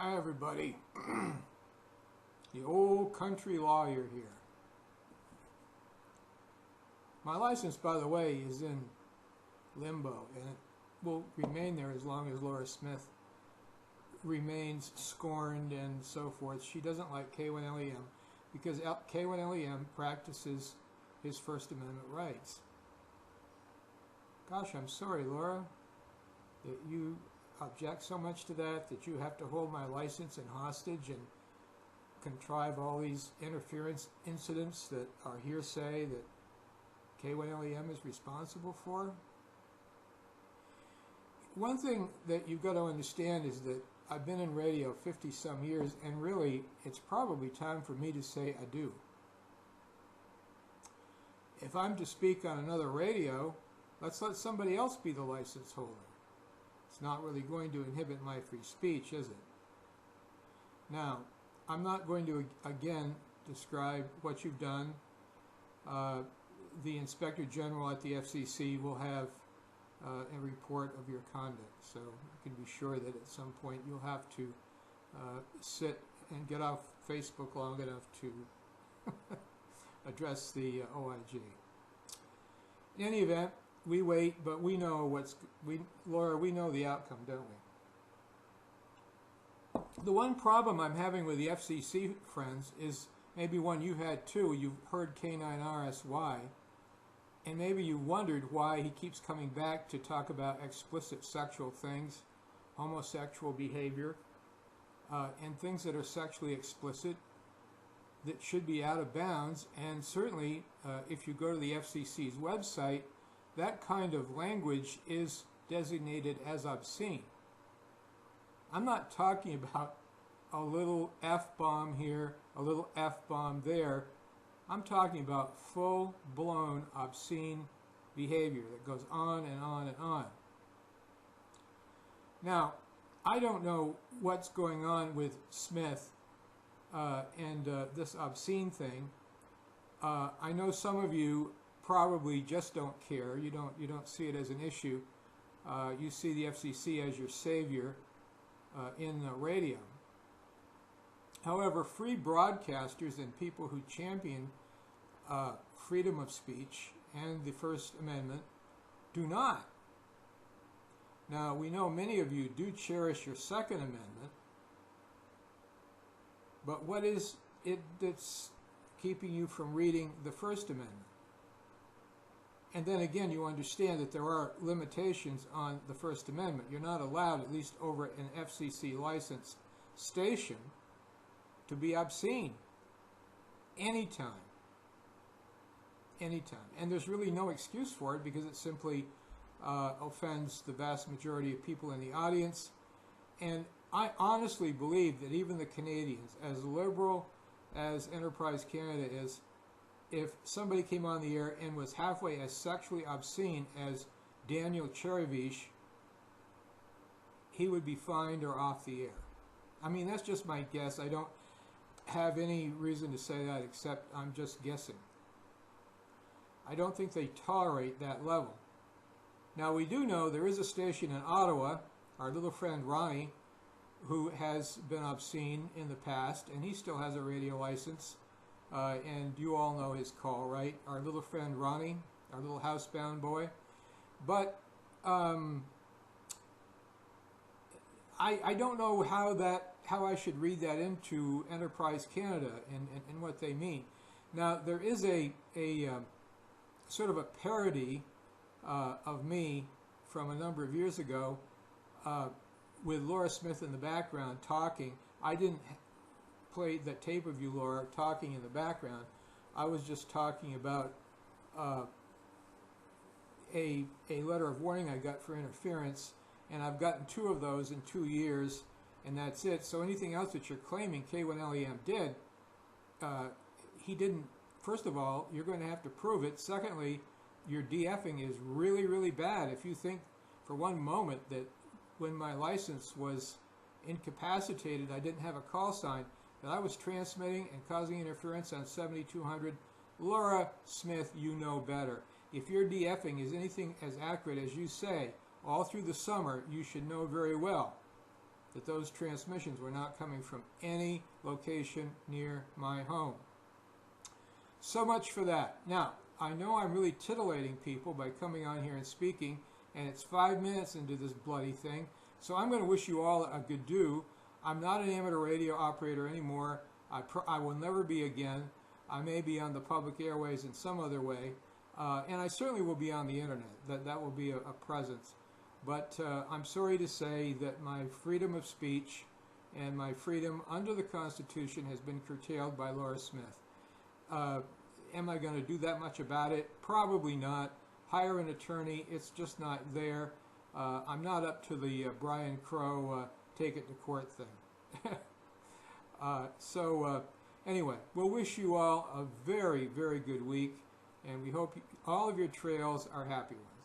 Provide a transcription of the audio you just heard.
Hi everybody, the old country lawyer here. My license, by the way, is in limbo, and it will remain there as long as Laura Smith remains scorned and so forth. She doesn't like K1LEM because K1LEM practices his First Amendment rights. Gosh, I'm sorry, Laura, that you object so much to that you have to hold my license in hostage and contrive all these interference incidents that are hearsay that K1LEM is responsible for. One thing that you've got to understand is that I've been in radio 50-some years, and really it's probably time for me to say adieu. If I'm to speak on another radio, let's let somebody else be the license holder. It's not really going to inhibit my free speech, is it? Now, I'm not going to again describe what you've done. The Inspector General at the FCC will have a report of your conduct, so you can be sure that at some point you'll have to sit and get off Facebook long enough to address the OIG. In any event, we wait, but we know Laura, we know the outcome, don't we? The one problem I'm having with the FCC, friends, is maybe one you had too. You've heard K9RSY, and maybe you wondered why he keeps coming back to talk about explicit sexual things, homosexual behavior, and things that are sexually explicit that should be out of bounds. And certainly, if you go to the FCC's website, that kind of language is designated as obscene. I'm not talking about a little F-bomb here, a little F-bomb there. I'm talking about full-blown obscene behavior that goes on and on and on. Now, I don't know what's going on with Smith and this obscene thing. I know some of you probably just don't care. You don't see it as an issue. You see the FCC as your savior in the radio. However, free broadcasters and people who champion freedom of speech and the First Amendment do not. Now, we know many of you do cherish your Second Amendment, but what is it that's keeping you from reading the First Amendment? And then again, you understand that there are limitations on the First Amendment. You're not allowed, at least over an FCC licensed station, to be obscene anytime. Anytime. And there's really no excuse for it because it simply offends the vast majority of people in the audience. And I honestly believe that even the Canadians, as liberal as Enterprise Canada is, if somebody came on the air and was halfway as sexually obscene as Daniel Cherevich, he would be fined or off the air. I mean, that's just my guess. I don't have any reason to say that except I'm just guessing. I don't think they tolerate that level. Now, we do know there is a station in Ottawa, our little friend Ronnie, who has been obscene in the past, and he still has a radio license. And you all know his call, right? Our little friend Ronnie, our little housebound boy. But I don't know how I should read that into Enterprise Canada and what they mean. Now, there is a sort of a parody of me from a number of years ago with Laura Smith in the background talking. I didn't play that tape of you, Laura, talking in the background. I was just talking about a letter of warning I got for interference, and I've gotten 2 of those in 2 years, and that's it. So anything else that you're claiming K1LEM did, he didn't. First of all, you're going to have to prove it. Secondly, your DFing is really, really bad. If you think for one moment that when my license was incapacitated, I didn't have a call sign, that I was transmitting and causing interference on 7200, Laura Smith, you know better. If your DFing is anything as accurate as you say, all through the summer, you should know very well that those transmissions were not coming from any location near my home. So much for that. Now, I know I'm really titillating people by coming on here and speaking, and it's 5 minutes into this bloody thing, so I'm going to wish you all a good do. I'm not an amateur radio operator anymore. I will never be again. I may be on the public airways in some other way, and I certainly will be on the internet. That will be a presence. But I'm sorry to say that my freedom of speech and my freedom under the Constitution has been curtailed by Laura Smith. Am I going to do that much about it? Probably not. Hire an attorney. It's just not there. I'm not up to the Brian Crow take it to court thing. Anyway, we'll wish you all a very, very good week, and we hope all of your trails are happy ones.